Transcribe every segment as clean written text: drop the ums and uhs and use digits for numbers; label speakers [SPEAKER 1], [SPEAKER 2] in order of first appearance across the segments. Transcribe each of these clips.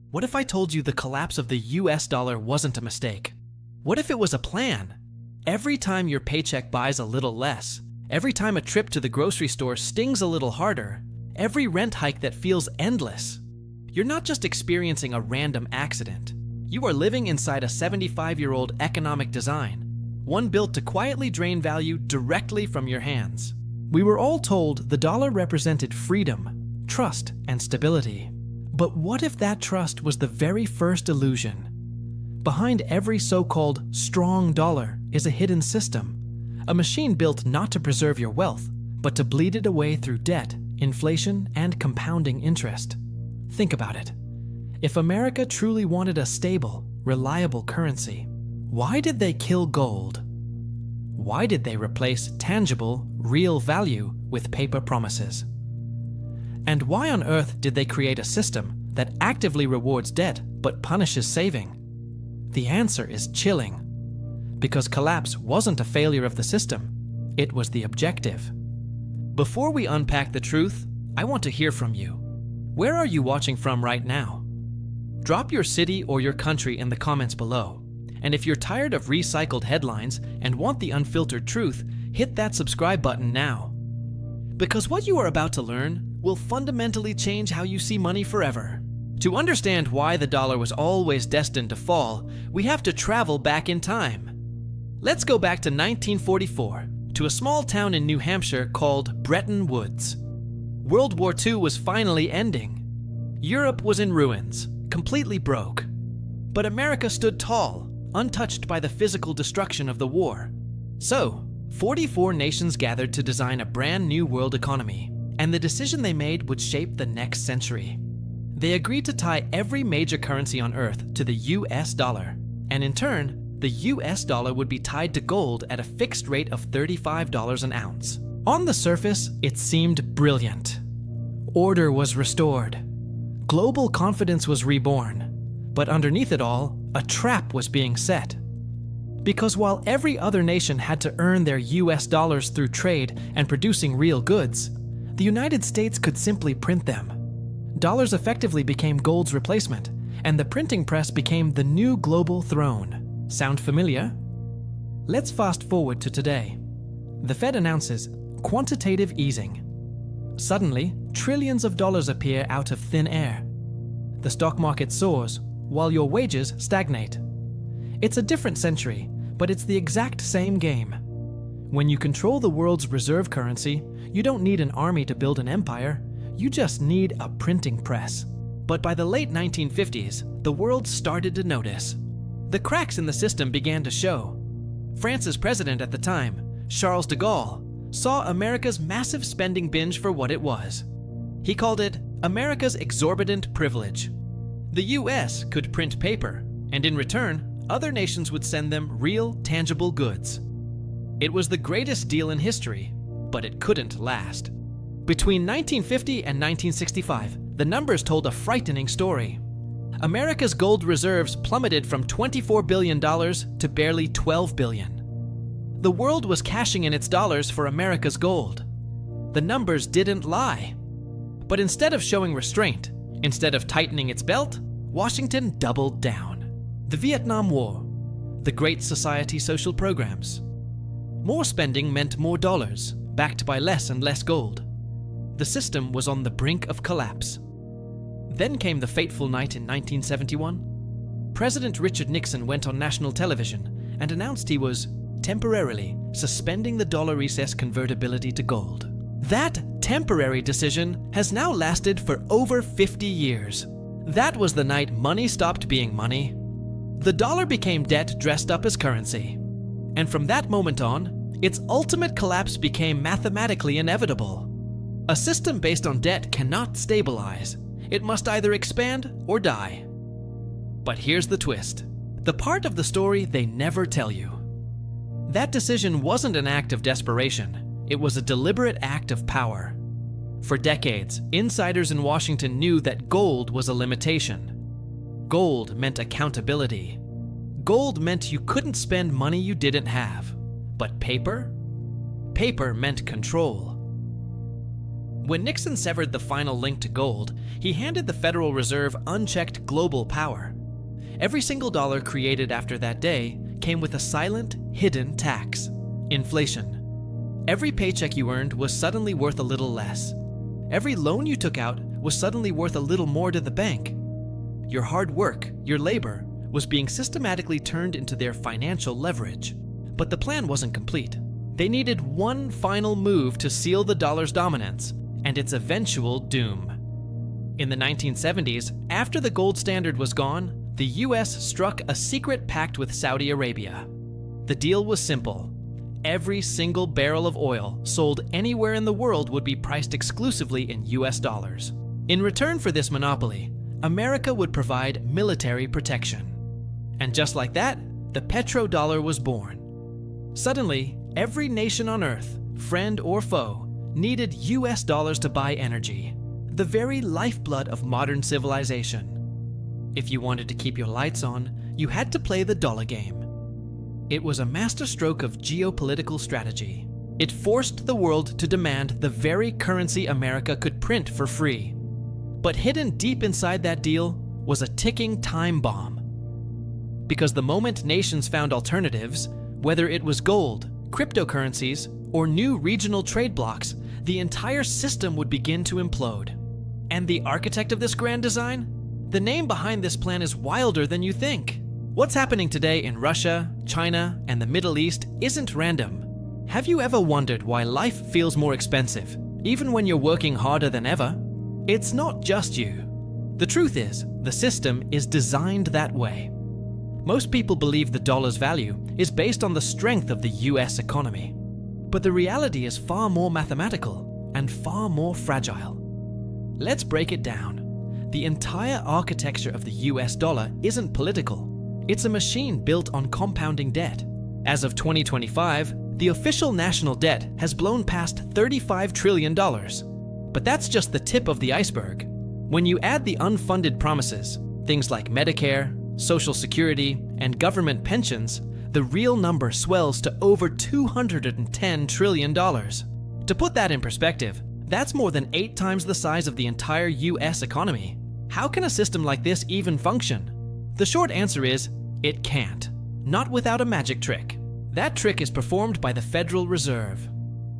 [SPEAKER 1] What if I told you the collapse of the US dollar wasn't a mistake? What if it was a plan? Every time your paycheck buys a little less, every time a trip to the grocery store stings a little harder, every rent hike that feels endless, you're not just experiencing a random accident. You are living inside a 75-year-old economic design, one built to quietly drain value directly from your hands. We were all told the dollar represented freedom, trust, and stability. But what if that trust was the very first illusion? Behind every so-called strong dollar is a hidden system, a machine built not to preserve your wealth, but to bleed it away through debt, inflation, and compounding interest. Think about it. If America truly wanted a stable, reliable currency, why did they kill gold? Why did they replace tangible, real value with paper promises? And why on earth did they create a system that actively rewards debt but punishes saving? The answer is chilling. Because collapse wasn't a failure of the system, it was the objective. Before we unpack the truth, I want to hear from you. Where are you watching from right now? Drop your city or your country in the comments below. And if you're tired of recycled headlines and want the unfiltered truth, hit that subscribe button now. Because what you are about to learn will fundamentally change how you see money forever. To understand why the dollar was always destined to fall, we have to travel back in time. Let's go back to 1944, to a small town in New Hampshire called Bretton Woods. World War II was finally ending. Europe was in ruins, completely broke. But America stood tall, untouched by the physical destruction of the war. So, 44 nations gathered to design a brand new world economy, and the decision they made would shape the next century. They agreed to tie every major currency on Earth to the US dollar, and in turn, the US dollar would be tied to gold at a fixed rate of $35 an ounce. On the surface, it seemed brilliant. Order was restored. Global confidence was reborn. But underneath it all, a trap was being set. Because while every other nation had to earn their US dollars through trade and producing real goods, the United States could simply print them. Dollars effectively became gold's replacement, and the printing press became the new global throne. Sound familiar? Let's fast forward to today. The Fed announces quantitative easing. Suddenly, trillions of dollars appear out of thin air. The stock market soars, while your wages stagnate. It's a different century, but it's the exact same game. When you control the world's reserve currency, you don't need an army to build an empire, you just need a printing press. But by the late 1950s, the world started to notice. The cracks in the system began to show. France's president at the time, Charles de Gaulle, saw America's massive spending binge for what it was. He called it America's exorbitant privilege. The US could print paper, and in return, other nations would send them real, tangible goods. It was the greatest deal in history, but it couldn't last. Between 1950 and 1965, the numbers told a frightening story. America's gold reserves plummeted from $24 billion to barely $12 billion. The world was cashing in its dollars for America's gold. The numbers didn't lie. But instead of showing restraint, instead of tightening its belt, Washington doubled down. The Vietnam War, the Great Society social programs. More spending meant more dollars, backed by less and less gold. The system was on the brink of collapse. Then came the fateful night in 1971. President Richard Nixon went on national television and announced he was temporarily suspending the dollar recess convertibility to gold. That temporary decision has now lasted for over 50 years. That was the night money stopped being money. The dollar became debt dressed up as currency. And from that moment on, its ultimate collapse became mathematically inevitable. A system based on debt cannot stabilize. It must either expand or die. But here's the twist. The part of the story they never tell you. That decision wasn't an act of desperation. It was a deliberate act of power. For decades, insiders in Washington knew that gold was a limitation. Gold meant accountability. Gold meant you couldn't spend money you didn't have. But paper? Paper meant control. When Nixon severed the final link to gold, he handed the Federal Reserve unchecked global power. Every single dollar created after that day came with a silent, hidden tax: inflation. Every paycheck you earned was suddenly worth a little less. Every loan you took out was suddenly worth a little more to the bank. Your hard work, your labor, was being systematically turned into their financial leverage. But the plan wasn't complete. They needed one final move to seal the dollar's dominance and its eventual doom. In the 1970s, after the gold standard was gone, the US struck a secret pact with Saudi Arabia. The deal was simple. Every single barrel of oil sold anywhere in the world would be priced exclusively in US dollars. In return for this monopoly, America would provide military protection. And just like that, the petrodollar was born. Suddenly, every nation on Earth, friend or foe, needed US dollars to buy energy, the very lifeblood of modern civilization. If you wanted to keep your lights on, you had to play the dollar game. It was a masterstroke of geopolitical strategy. It forced the world to demand the very currency America could print for free. But hidden deep inside that deal was a ticking time bomb. Because the moment nations found alternatives, whether it was gold, cryptocurrencies, or new regional trade blocs, the entire system would begin to implode. And the architect of this grand design? The name behind this plan is wilder than you think. What's happening today in Russia, China, and the Middle East isn't random. Have you ever wondered why life feels more expensive, even when you're working harder than ever? It's not just you. The truth is, the system is designed that way. Most people believe the dollar's value is based on the strength of the US economy. But the reality is far more mathematical and far more fragile. Let's break it down. The entire architecture of the US dollar isn't political. It's a machine built on compounding debt. As of 2025, the official national debt has blown past $35 trillion. But that's just the tip of the iceberg. When you add the unfunded promises, things like Medicare, Social Security, and government pensions, the real number swells to over $210 trillion. To put that in perspective, that's more than 8 times the size of the entire US economy. How can a system like this even function? The short answer is, it can't. Not without a magic trick. That trick is performed by the Federal Reserve.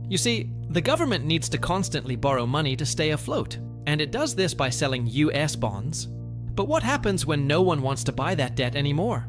[SPEAKER 1] You see, the government needs to constantly borrow money to stay afloat, and it does this by selling US bonds. But what happens when no one wants to buy that debt anymore?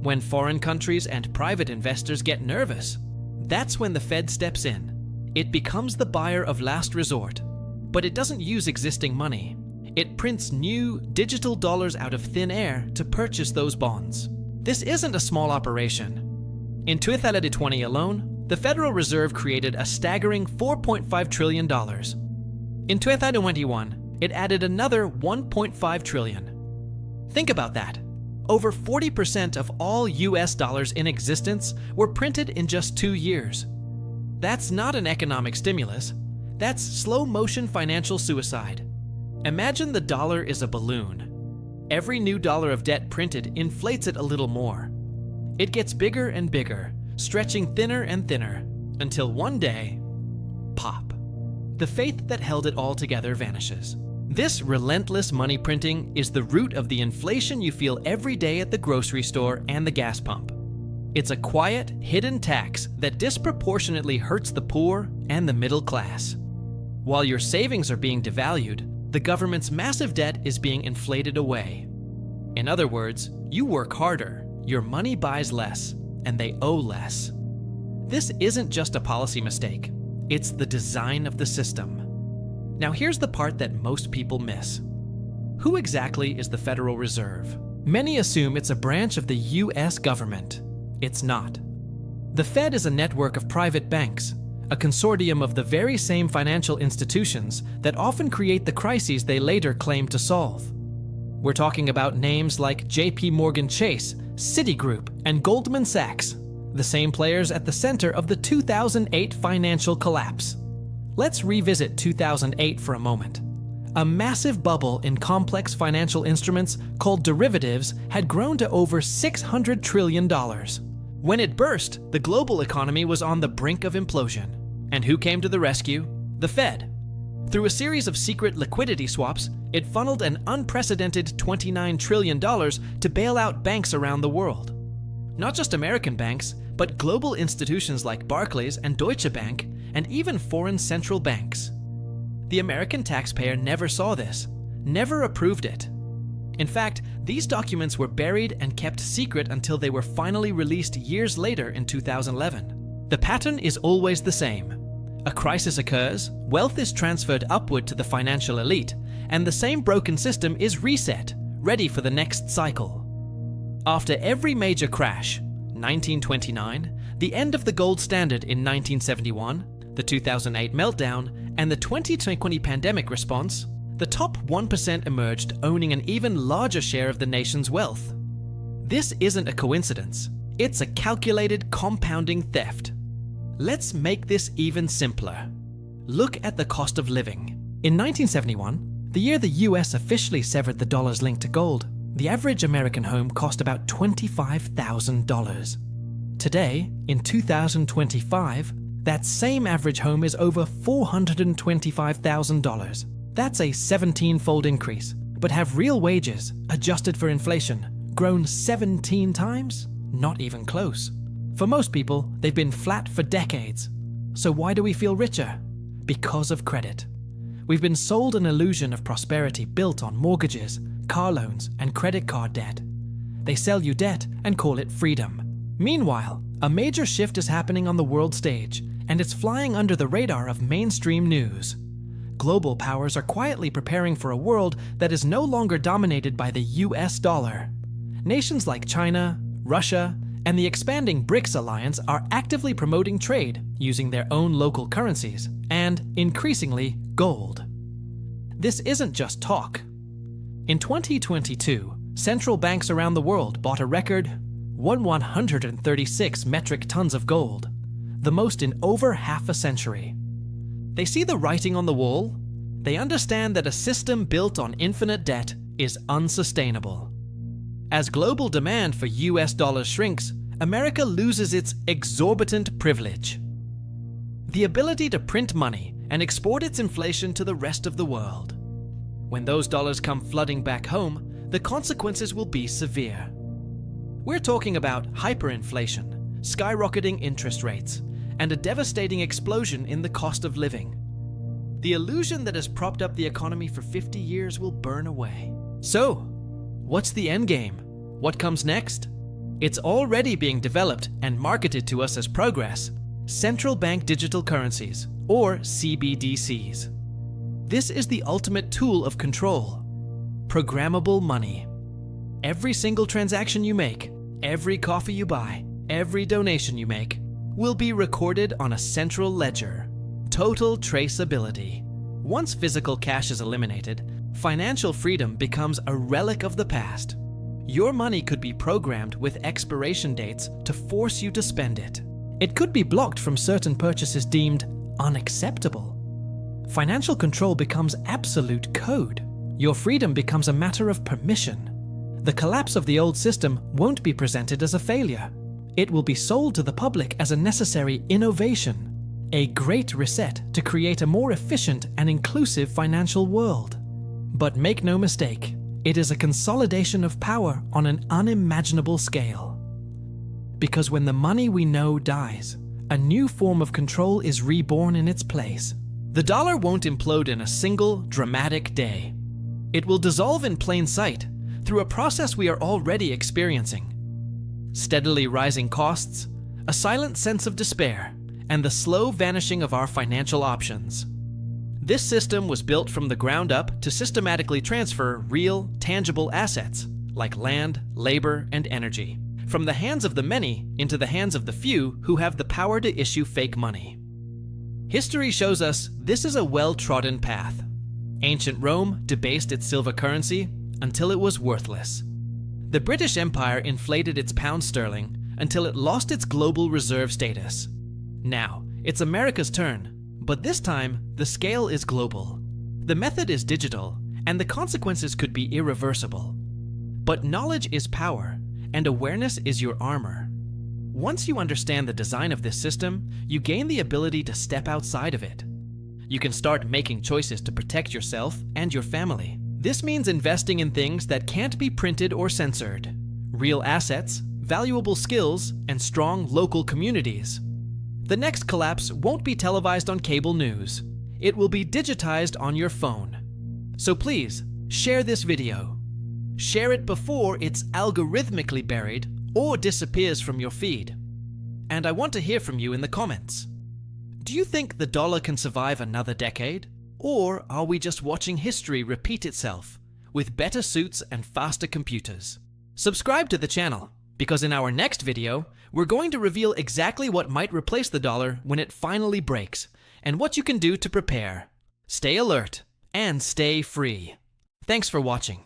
[SPEAKER 1] When foreign countries and private investors get nervous, that's when the Fed steps in. It becomes the buyer of last resort. But it doesn't use existing money. It prints new digital dollars out of thin air to purchase those bonds. This isn't a small operation. In 2020 alone, the Federal Reserve created a staggering $4.5 trillion. In 2021, it added another $1.5 trillion. Think about that. Over 40% of all US dollars in existence were printed in just 2 years. That's not an economic stimulus. That's slow-motion financial suicide. Imagine the dollar is a balloon. Every new dollar of debt printed inflates it a little more. It gets bigger and bigger, stretching thinner and thinner, until one day, pop. The faith that held it all together vanishes. This relentless money printing is the root of the inflation you feel every day at the grocery store and the gas pump. It's a quiet, hidden tax that disproportionately hurts the poor and the middle class. While your savings are being devalued, the government's massive debt is being inflated away. In other words, you work harder, your money buys less, and they owe less. This isn't just a policy mistake. It's the design of the system. Now here's the part that most people miss. Who exactly is the Federal Reserve? Many assume it's a branch of the US government. It's not. The Fed is a network of private banks, a consortium of the very same financial institutions that often create the crises they later claim to solve. We're talking about names like JP Morgan Chase, Citigroup, and Goldman Sachs, the same players at the center of the 2008 financial collapse. Let's revisit 2008 for a moment. A massive bubble in complex financial instruments called derivatives had grown to over $600 trillion. When it burst, the global economy was on the brink of implosion. And who came to the rescue? The Fed. Through a series of secret liquidity swaps, it funneled an unprecedented $29 trillion to bail out banks around the world. Not just American banks, but global institutions like Barclays and Deutsche Bank, and even foreign central banks. The American taxpayer never saw this, never approved it. In fact, these documents were buried and kept secret until they were finally released years later in 2011. The pattern is always the same. A crisis occurs, wealth is transferred upward to the financial elite, and the same broken system is reset, ready for the next cycle. After every major crash, 1929, the end of the gold standard in 1971, the 2008 meltdown, and the 2020 pandemic response, the top 1% emerged owning an even larger share of the nation's wealth. This isn't a coincidence. It's a calculated compounding theft. Let's make this even simpler. Look at the cost of living. In 1971, the year the US officially severed the dollar's link to gold, the average American home cost about $25,000. Today, in 2025, that same average home is over $425,000. That's a 17-fold increase, but have real wages, adjusted for inflation, grown 17 times? Not even close. For most people, they've been flat for decades. So why do we feel richer? Because of credit. We've been sold an illusion of prosperity built on mortgages, car loans, and credit card debt. They sell you debt and call it freedom. Meanwhile, a major shift is happening on the world stage, and it's flying under the radar of mainstream news. Global powers are quietly preparing for a world that is no longer dominated by the US dollar. Nations like China, Russia, and the expanding BRICS alliance are actively promoting trade using their own local currencies and, increasingly, gold. This isn't just talk. In 2022, central banks around the world bought a record 136 metric tons of gold, the most in over half a century. They see the writing on the wall. They understand that a system built on infinite debt is unsustainable. As global demand for US dollars shrinks, America loses its exorbitant privilege. The ability to print money and export its inflation to the rest of the world. When those dollars come flooding back home, the consequences will be severe. We're talking about hyperinflation, skyrocketing interest rates, and a devastating explosion in the cost of living. The illusion that has propped up the economy for 50 years will burn away. So, what's the end game? What comes next? It's already being developed and marketed to us as progress: central bank digital currencies, or CBDCs. This is the ultimate tool of control. Programmable money. Every single transaction you make, every coffee you buy, every donation you make, will be recorded on a central ledger. Total traceability. Once physical cash is eliminated, financial freedom becomes a relic of the past. Your money could be programmed with expiration dates to force you to spend it. It could be blocked from certain purchases deemed unacceptable. Financial control becomes absolute code. Your freedom becomes a matter of permission. The collapse of the old system won't be presented as a failure. It will be sold to the public as a necessary innovation, a great reset to create a more efficient and inclusive financial world. But make no mistake, it is a consolidation of power on an unimaginable scale. Because when the money we know dies, a new form of control is reborn in its place. The dollar won't implode in a single, dramatic day. It will dissolve in plain sight through a process we are already experiencing. Steadily rising costs, a silent sense of despair, and the slow vanishing of our financial options. This system was built from the ground up to systematically transfer real, tangible assets, like land, labor, and energy, from the hands of the many into the hands of the few who have the power to issue fake money. History shows us this is a well-trodden path. Ancient Rome debased its silver currency until it was worthless. The British Empire inflated its pound sterling until it lost its global reserve status. Now, it's America's turn, but this time, the scale is global. The method is digital, and the consequences could be irreversible. But knowledge is power, and awareness is your armor. Once you understand the design of this system, you gain the ability to step outside of it. You can start making choices to protect yourself and your family. This means investing in things that can't be printed or censored. Real assets, valuable skills, and strong local communities. The next collapse won't be televised on cable news. It will be digitized on your phone. So please, share this video. Share it before it's algorithmically buried or disappears from your feed. And I want to hear from you in the comments. Do you think the dollar can survive another decade? Or are we just watching history repeat itself with better suits and faster computers? Subscribe to the channel, because in our next video, we're going to reveal exactly what might replace the dollar when it finally breaks, and what you can do to prepare. Stay alert and stay free. Thanks for watching.